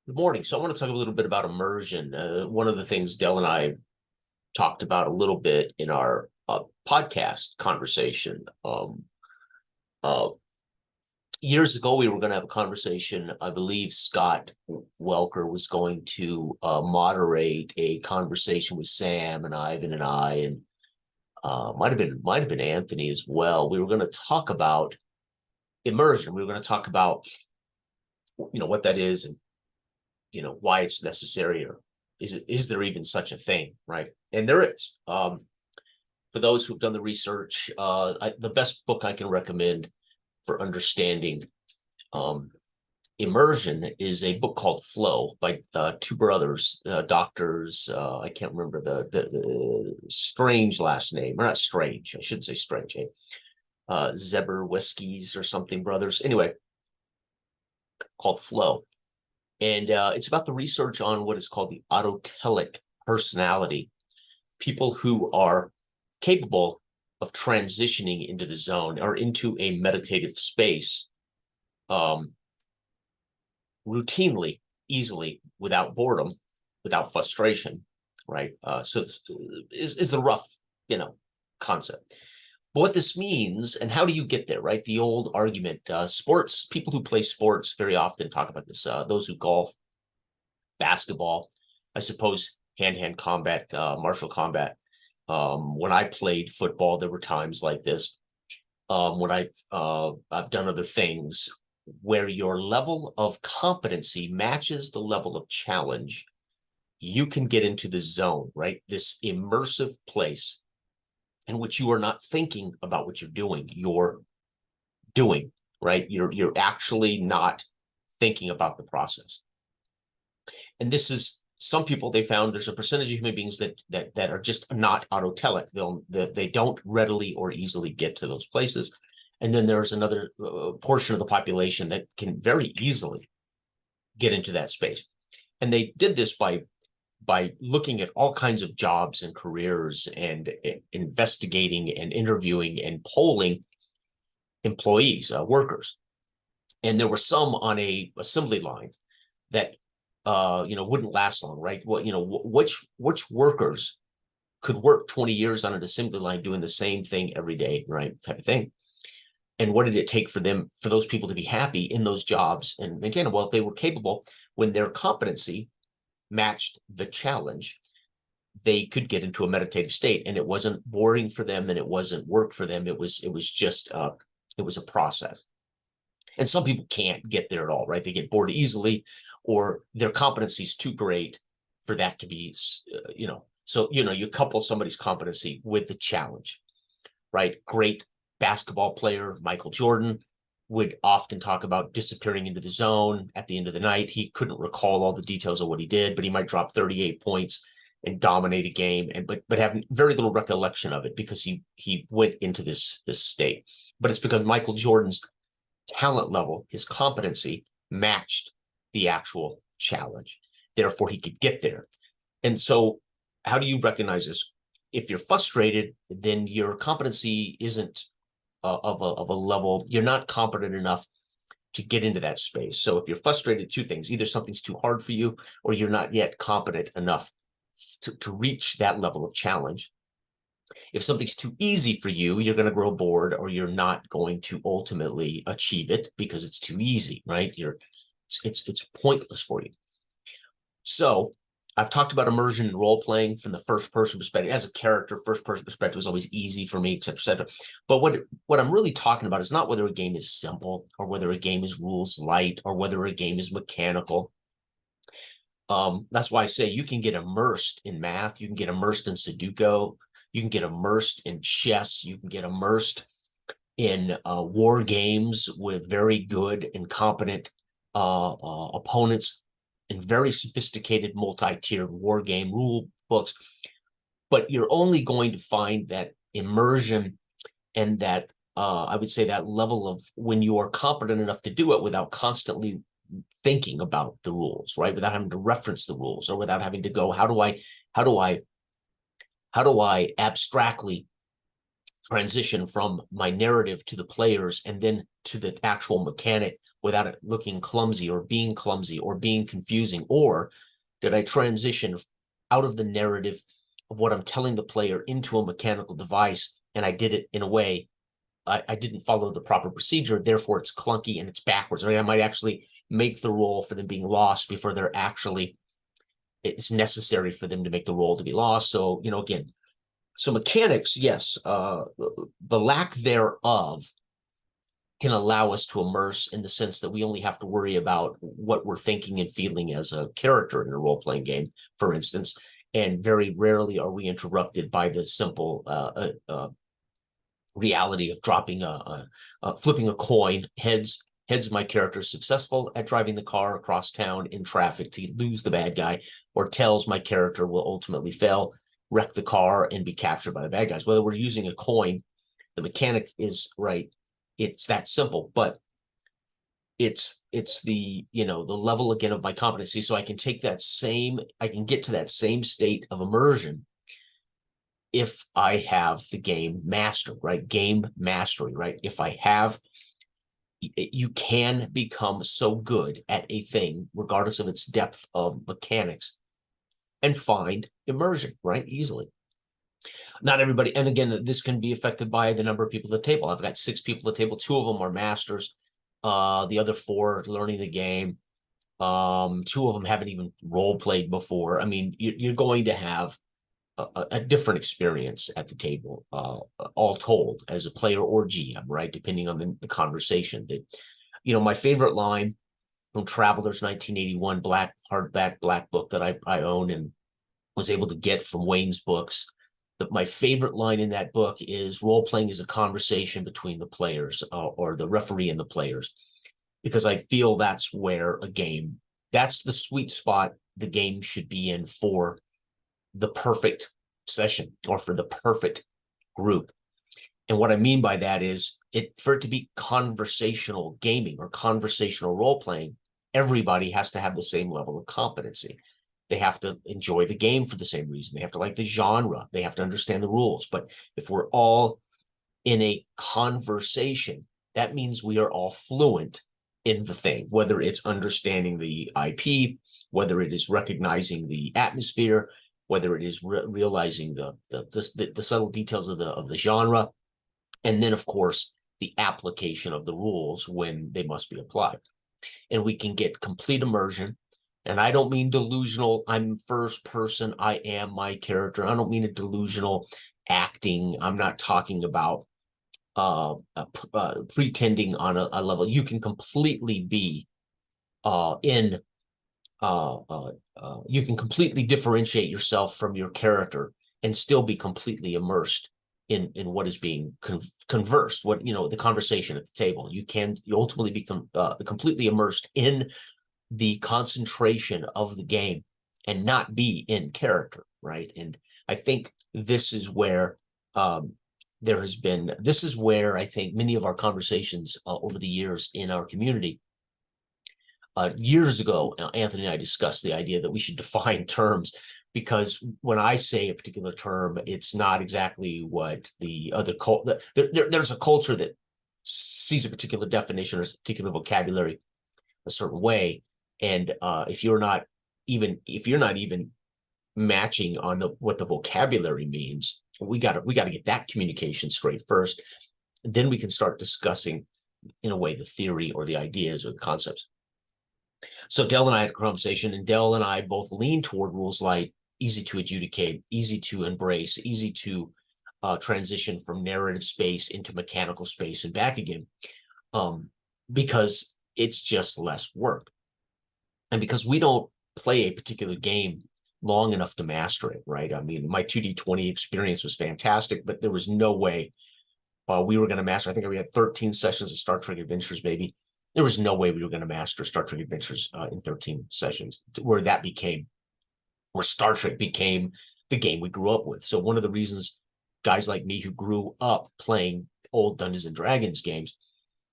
Good morning. So I want to talk a little bit about immersion. One of the things Dell and I talked about a little bit in our podcast conversation. Uh, Years ago, we were going to have a conversation. I believe Scott Welker was going to moderate a conversation with Sam and Ivan and I, and might have been Anthony as well. We were going to talk about immersion. We were going to talk about what that is and why it's necessary, or is there even such a thing, right? And there is. For those who've done the research, the best book I can recommend for understanding immersion is a book called Flow by two brothers, doctors. I can't remember the strange last name, or not strange. I shouldn't say strange. Zeberwiskis or something brothers. Anyway, called Flow. And it's about the research on what is called the Autotelic personality, people who are capable of transitioning into the zone or into a meditative space routinely, easily, without boredom, without frustration, right? So this is the rough, concept. But what this means and how do you get there, right? The old argument, sports, people who play sports very often talk about this. Those who golf, basketball, I suppose hand-to-hand combat, martial combat. When I played football, there were times like this. When I've done other things where your level of competency matches the level of challenge, you can get into the zone, right? This immersive place in which you are not thinking about what you're doing, right? You're actually not thinking about the process. And this is, some people, they found there's a percentage of human beings that are just not autotelic. They don't readily or easily get to those places. And then there's another portion of the population that can very easily get into that space. And they did this by looking at all kinds of jobs and careers and investigating and interviewing and polling employees, workers. And there were some on a assembly line that wouldn't last long, right? Well, which workers could work 20 years on an assembly line doing the same thing every day, right? Type of thing. And what did it take for those people to be happy in those jobs and maintain them? Well, if they were capable, when their competency matched the challenge, they could get into a meditative state, and it wasn't boring for them, and it wasn't work for them. It was just it was a process. And some people can't get there at all, right? They get bored easily, or their competency is too great for that to be, So, you couple somebody's competency with the challenge, right? Great basketball player, Michael Jordan, would often talk about disappearing into the zone at the end of the night. He couldn't recall all the details of what he did, but he might drop 38 points and dominate a game, but have very little recollection of it because he went into this state. But it's because Michael Jordan's talent level, his competency matched the actual challenge. Therefore, he could get there. And so, how do you recognize this? If you're frustrated, then your competency isn't of a level, you're not competent enough to get into that space. So if you're frustrated, two things: either something's too hard for you, or you're not yet competent enough to reach that level of challenge. If something's too easy for you, you're going to grow bored, or you're not going to ultimately achieve it because it's too easy, right? It's pointless for you. So I've talked about immersion and role playing from the first person perspective. As a character, first person perspective is always easy for me, et cetera, et cetera. But what I'm really talking about is not whether a game is simple, or whether a game is rules light, or whether a game is mechanical. That's why I say you can get immersed in math, you can get immersed in Sudoku, you can get immersed in chess, you can get immersed in war games with very good and competent opponents, in very sophisticated multi-tiered war game rule books. But you're only going to find that immersion and that I would say that level of when you are competent enough to do it without constantly thinking about the rules, right? Without having to reference the rules, or without having to go, how do I abstractly transition from my narrative to the players and then to the actual mechanic, without it looking clumsy or being confusing? Or did I transition out of the narrative of what I'm telling the player into a mechanical device, and I did it in a way I didn't follow the proper procedure, therefore it's clunky and it's backwards. I mean, I might actually make the roll for them being lost before it's necessary for them to make the roll to be lost. So, again, so mechanics, yes, the lack thereof can allow us to immerse in the sense that we only have to worry about what we're thinking and feeling as a character in a role-playing game, for instance, and very rarely are we interrupted by the simple reality of flipping a coin. Heads, my character is successful at driving the car across town in traffic to lose the bad guy, or tails, my character will ultimately fail, wreck the car, and be captured by the bad guys. Whether we're using a coin, the mechanic is right. It's that simple, but it's the level again of my competency. So I can get to that same state of immersion if I have the game mastered, right? Game mastery, right? If I have, you can become so good at a thing, regardless of its depth of mechanics, and find immersion, right? Easily. Not everybody, and again, this can be affected by the number of people at the table. I've got 6 people at the table. 2 of them are masters. The other 4 learning the game. 2 of them haven't even role played before. I mean, you're going to have a different experience at the table, all told, as a player or GM, right? Depending on the conversation. That, my favorite line from Travelers 1981 hardback black book that I own and was able to get from Wayne's books. My favorite line in that book is, role playing is a conversation between the players, or the referee and the players, because I feel that's the sweet spot the game should be in for the perfect session or for the perfect group. And what I mean by that is, for it to be conversational gaming or conversational role playing, everybody has to have the same level of competency. They have to enjoy the game for the same reason. They have to like the genre. They have to understand the rules. But if we're all in a conversation, that means we are all fluent in the thing, whether it's understanding the IP, whether it is recognizing the atmosphere, whether it is realizing the subtle details of the genre, and then, of course, the application of the rules when they must be applied. And we can get complete immersion. And I don't mean delusional, I'm first person, I am my character. I don't mean a delusional acting. I'm not talking about pretending on a level. You can completely be you can completely differentiate yourself from your character and still be completely immersed in what is being conversed, the conversation at the table. You ultimately become completely immersed in the concentration of the game and not be in character, right? And I think this is where this is where I think many of our conversations over the years in our community. Years ago, Anthony and I discussed the idea that we should define terms, because when I say a particular term, it's not exactly what the other there's a culture that sees a particular definition or a particular vocabulary a certain way, and if you're not even matching on what the vocabulary means, we got to get that communication straight first. Then we can start discussing, in a way, the theory or the ideas or the concepts. So Dell and I had a conversation, and Dell and I both lean toward rules light, easy to adjudicate, easy to embrace, easy to transition from narrative space into mechanical space and back again, because it's just less work. And because we don't play a particular game long enough to master it, right? I mean, my 2D20 experience was fantastic, but there was no way we were going to master. I think we had 13 sessions of Star Trek Adventures, maybe. There was no way we were going to master Star Trek Adventures in 13 sessions, where Star Trek became the game we grew up with. So one of the reasons guys like me who grew up playing old Dungeons and Dragons games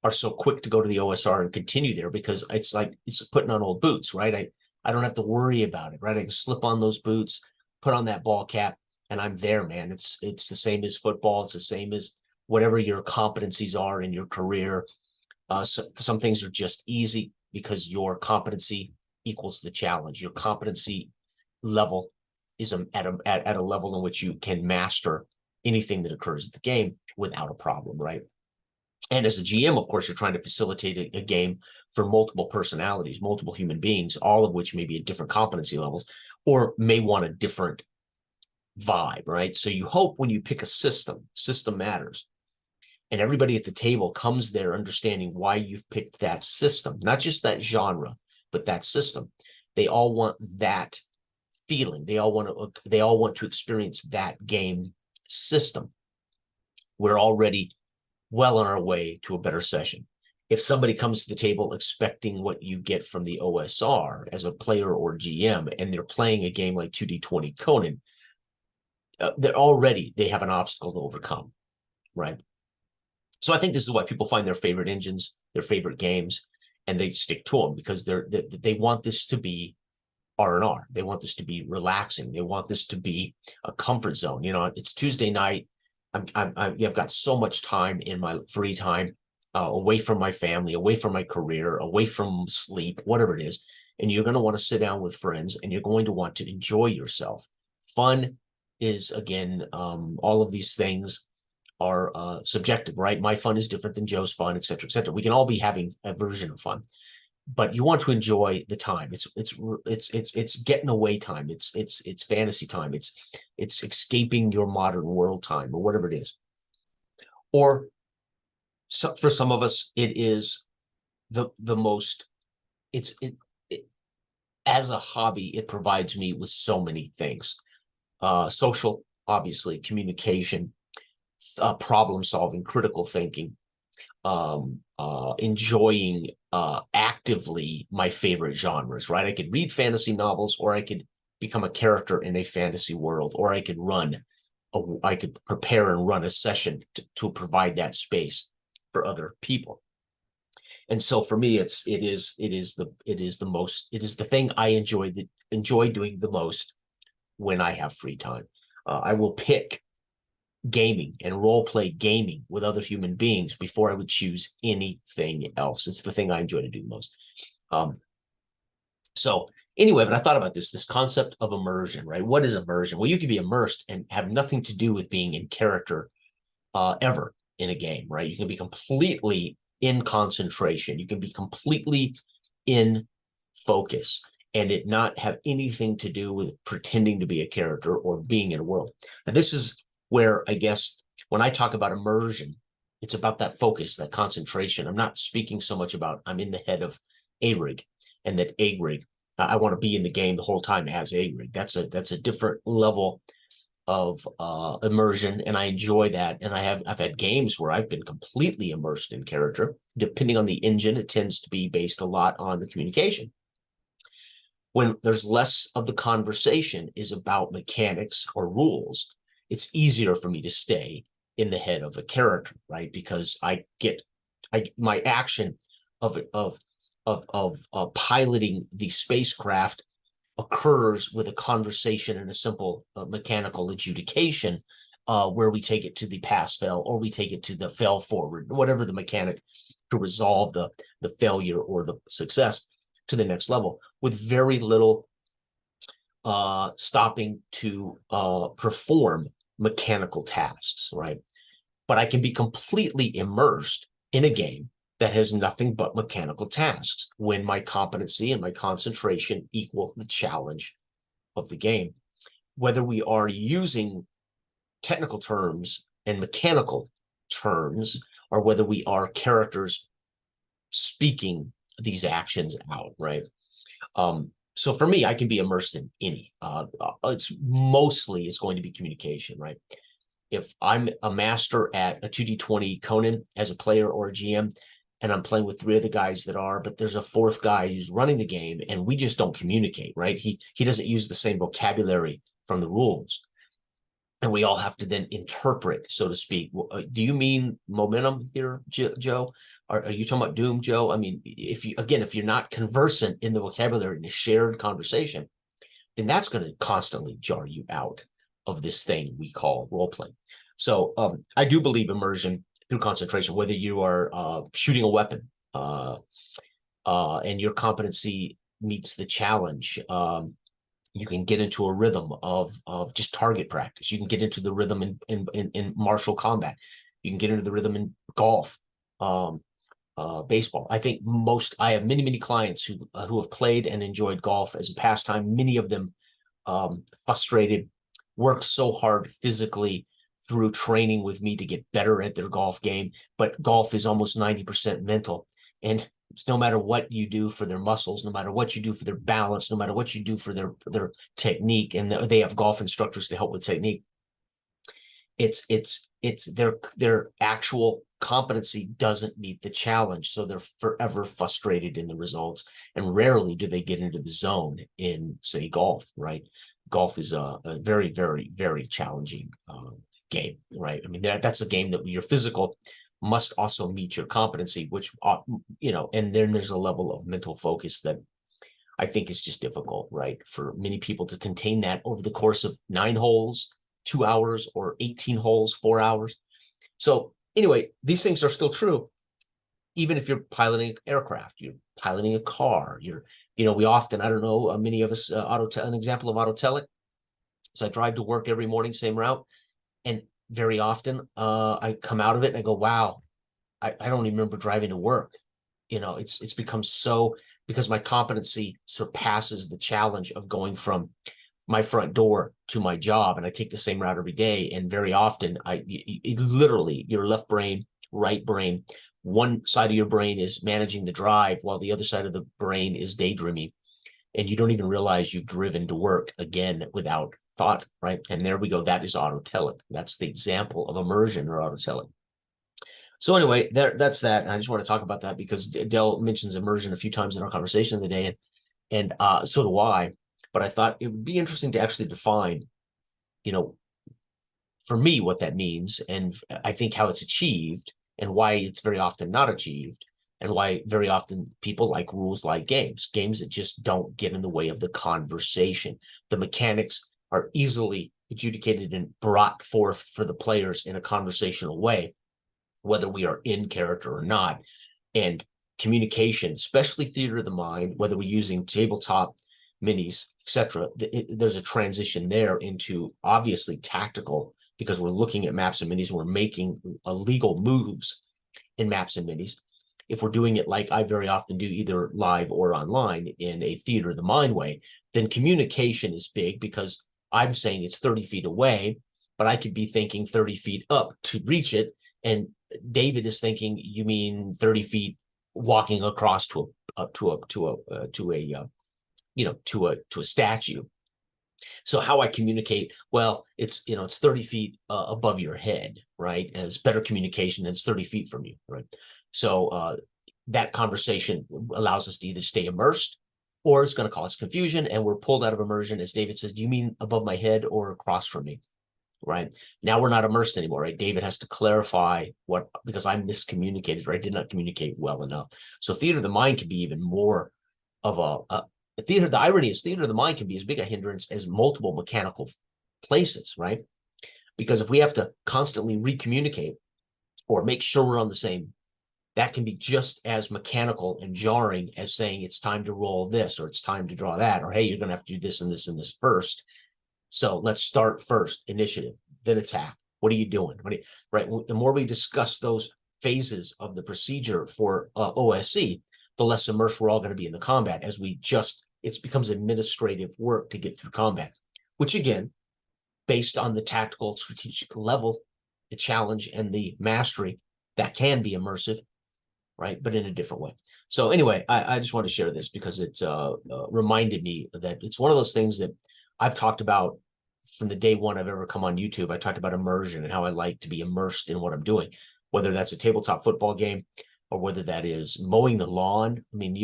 are so quick to go to the OSR and continue there, because it's like it's putting on old boots, right? I don't have to worry about it, right? I can slip on those boots, put on that ball cap, and I'm there, man. It's the same as football. It's the same as whatever your competencies are in your career. Some things are just easy because your competency equals the challenge. Your competency level is at a level in which you can master anything that occurs in the game without a problem, right? And as a GM, of course, you're trying to facilitate a game for multiple personalities, multiple human beings, all of which may be at different competency levels or may want a different vibe, right? So you hope when you pick a system matters. And everybody at the table comes there understanding why you've picked that system, not just that genre, but that system. They all want that feeling. They all want to experience that game system. We're already well on our way to a better session. If somebody comes to the table expecting what you get from the OSR as a player or GM, and they're playing a game like 2D20 Conan, they have an obstacle to overcome, right? So I think this is why people find their favorite engines, their favorite games, and they stick to them because they want this to be R&R. They want this to be relaxing. They want this to be a comfort zone. It's Tuesday night. I've got so much time in my free time, away from my family, away from my career, away from sleep, whatever it is. And you're going to want to sit down with friends and you're going to want to enjoy yourself. Fun is, again, all of these things are subjective, right? My fun is different than Joe's fun, et cetera, et cetera. We can all be having a version of fun, but you want to enjoy the time. It's getting away time. It's fantasy time. It's escaping your modern world time, or whatever it is. Or for some of us, it is the most. As a hobby, it provides me with so many things. Social, obviously, communication, problem solving, critical thinking, enjoying actively my favorite genres, right? I could read fantasy novels, or I could become a character in a fantasy world, or I could prepare and run a session to provide that space for other people. And so for me, it is the thing I enjoy doing the most when I have free time. I will pick gaming and role play gaming with other human beings before I would choose anything else. It's the thing I enjoy to do the most. So anyway, but I thought about this concept of immersion, right? What is immersion? Well, you could be immersed and have nothing to do with being in character ever in a game, right? You can be completely in concentration. You can be completely in focus and it not have anything to do with pretending to be a character or being in a world. And this is where I guess when I talk about immersion, it's about that focus, that concentration. I'm not speaking so much about I'm in the head of Arig and that Arig, I want to be in the game the whole time as Arig. That's a different level of immersion, and I enjoy that. And I've had games where I've been completely immersed in character. Depending on the engine, it tends to be based a lot on the communication. When there's less of the conversation is about mechanics or rules, it's easier for me to stay in the head of a character, right? Because my action of piloting the spacecraft occurs with a conversation and a simple mechanical adjudication, where we take it to the pass fail, or we take it to the fail forward, whatever the mechanic to resolve the failure or the success to the next level, with very little stopping to perform mechanical tasks, right? But I can be completely immersed in a game that has nothing but mechanical tasks when my competency and my concentration equal the challenge of the game. Whether we are using technical terms and mechanical terms, or whether we are characters speaking these actions out, right? So for me, I can be immersed in any. It's going to be communication, right? If I'm a master at a 2D20 Conan as a player or a GM, and I'm playing with three of the guys that are, but there's a fourth guy who's running the game, and we just don't communicate, right? He doesn't use the same vocabulary from the rules. And we all have to then interpret, so to speak. Do you mean momentum here, Joe? Are you talking about doom, Joe? I mean, if you're not conversant in the vocabulary in a shared conversation, then that's going to constantly jar you out of this thing we call role playing. So I do believe immersion through concentration, whether you are shooting a weapon and your competency meets the challenge. You can get into a rhythm of just target practice. You can get into the rhythm in martial combat. You can get into the rhythm in golf, baseball. I think I have many clients who have played and enjoyed golf as a pastime. Many of them frustrated, worked so hard physically through training with me to get better at their golf game. But golf is almost 90% mental. And no matter what you do for their muscles, no matter what you do for their balance, no matter what you do for their technique, and they have golf instructors to help with technique, it's their actual competency doesn't meet the challenge, so they're forever frustrated in the results, and rarely do they get into the zone in, say, golf. Right? Golf is a very challenging game. Right? I mean, that's a game that your physical must also meet your competency, which and then there's a level of mental focus that I think is just difficult, right, for many people to contain that over the course of 9 holes, 2 hours, or 18 holes, 4 hours. So anyway, these things are still true, even if you're piloting an aircraft, you're piloting a car, we often, I don't know, many of us, an example of Autotelic is I drive to work every morning, same route, and very often I come out of it and I go, wow, I don't even remember driving to work. It's become so, because my competency surpasses the challenge of going from my front door to my job, and I take the same route every day. And very often literally your left brain, right brain, one side of your brain is managing the drive while the other side of the brain is daydreaming, and you don't even realize you've driven to work again without thought. Right? And there we go. That is autotelic. That's the example of immersion or autotelic. So anyway, that's that. And I just want to talk about that because Dell mentions immersion a few times in our conversation today, and so do I. But I thought it would be interesting to actually define, for me, what that means, and I think how it's achieved, and why it's very often not achieved, and why very often people like rules like games that just don't get in the way of the conversation. The mechanics are easily adjudicated and brought forth for the players in a conversational way, whether we are in character or not. And communication, especially theater of the mind, whether we're using tabletop, minis, etc., there's a transition there into obviously tactical, because we're looking at maps and minis, and we're making illegal moves in maps and minis. If we're doing it like I very often do, either live or online in a theater of the mind way, then communication is big, because I'm saying it's 30 feet away, but I could be thinking 30 feet up to reach it, and David is thinking, you mean 30 feet walking across to a statue. So how I communicate, well, it's 30 feet above your head, right? As better communication than it's 30 feet from you, right? So that conversation allows us to either stay immersed, or it's going to cause confusion, and we're pulled out of immersion. As David says, do you mean above my head or across from me? Right? Now we're not immersed anymore, right? David has to clarify because I miscommunicated, or I did not communicate well enough. So theater of the mind can be even more of a theater. The irony is theater of the mind can be as big a hindrance as multiple mechanical places, right? Because if we have to constantly recommunicate or make sure we're on the same, that can be just as mechanical and jarring as saying it's time to roll this, or it's time to draw that, or hey, you're going to have to do this and this and this first. So let's start first, initiative, then attack. What are you doing? Right? The more we discuss those phases of the procedure for OSC, the less immersed we're all going to be in the combat, as it becomes administrative work to get through combat, which again, based on the tactical strategic level, the challenge and the mastery, that can be immersive, right? But in a different way. So anyway, I just want to share this because it reminded me that it's one of those things that I've talked about from the day one I've ever come on YouTube. I talked about immersion and how I like to be immersed in what I'm doing, whether that's a tabletop football game or whether that is mowing the lawn. I mean,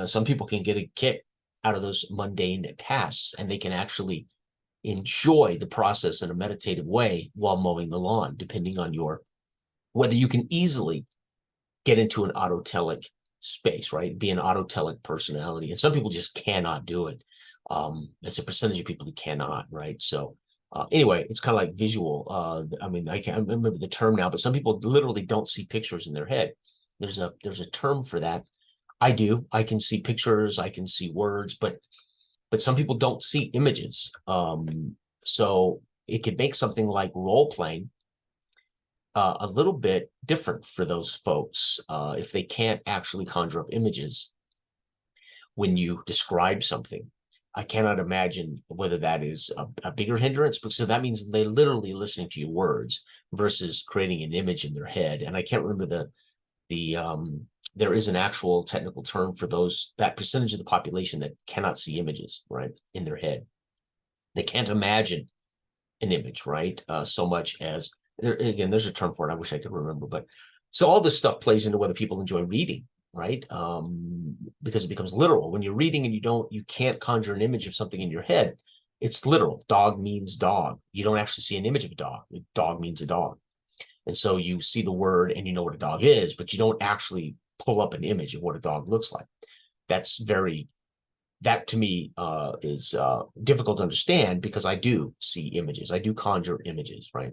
some people can get a kick out of those mundane tasks, and they can actually enjoy the process in a meditative way while mowing the lawn, depending on whether you can easily get into an autotelic space, right? Be an autotelic personality. And some people just cannot do it. It's a percentage of people who cannot, right? So anyway, it's kind of like visual. I mean, I can't remember the term now, but some people literally don't see pictures in their head. There's a term for that. I do. I can see pictures, I can see words, but some people don't see images. So it could make something like role playing a little bit different for those folks if they can't actually conjure up images when you describe something. I cannot imagine whether that is a bigger hindrance, because so that means they're literally listening to your words versus creating an image in their head. And I can't remember there is an actual technical term for that percentage of the population that cannot see images, right, in their head. They can't imagine an image, right? So much as again, there's a term for it. I wish I could remember, but so all this stuff plays into whether people enjoy reading, right? Because it becomes literal. When you're reading and you can't conjure an image of something in your head, it's literal. Dog means dog. You don't actually see an image of a dog. A dog means a dog. And so you see the word and you know what a dog is, but you don't actually pull up an image of what a dog looks like. That to me is difficult to understand because I do see images. I do conjure images, right?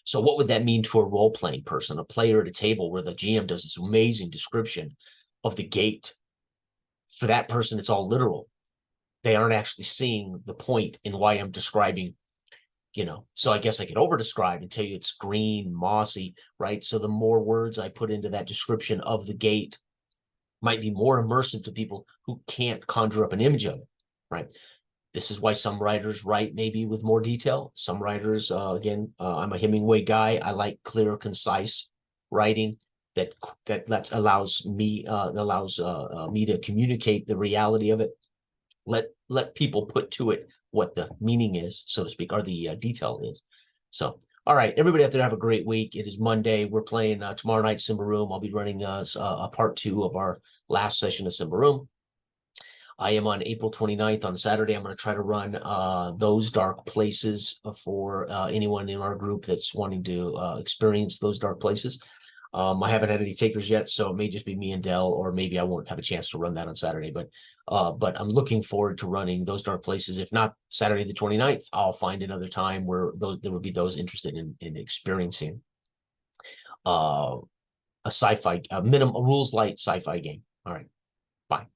So what would that mean to a role-playing person, a player at a table where the GM does this amazing description of the gate? For that person, it's all literal. They aren't actually seeing the point in why I'm describing, so I guess I could over-describe and tell you it's green, mossy, right? So the more words I put into that description of the gate might be more immersive to people who can't conjure up an image of it, right? This is why some writers write maybe with more detail. Some writers, again, I'm a Hemingway guy. I like clear, concise writing that allows me to communicate the reality of it. Let people put to it what the meaning is, so to speak, or the detail is. So, all right, everybody out there, have a great week. It is Monday. We're playing tomorrow night Simba Room. I'll be running a part 2 of our last session of Simba Room. I am on April 29th on Saturday. I'm going to try to run Those Dark Places for anyone in our group that's wanting to experience those dark places. I haven't had any takers yet, so it may just be me and Dell, or maybe I won't have a chance to run that on Saturday. But I'm looking forward to running Those Dark Places. If not Saturday the 29th, I'll find another time where there will be those interested in experiencing a rules light sci-fi game. All right, bye.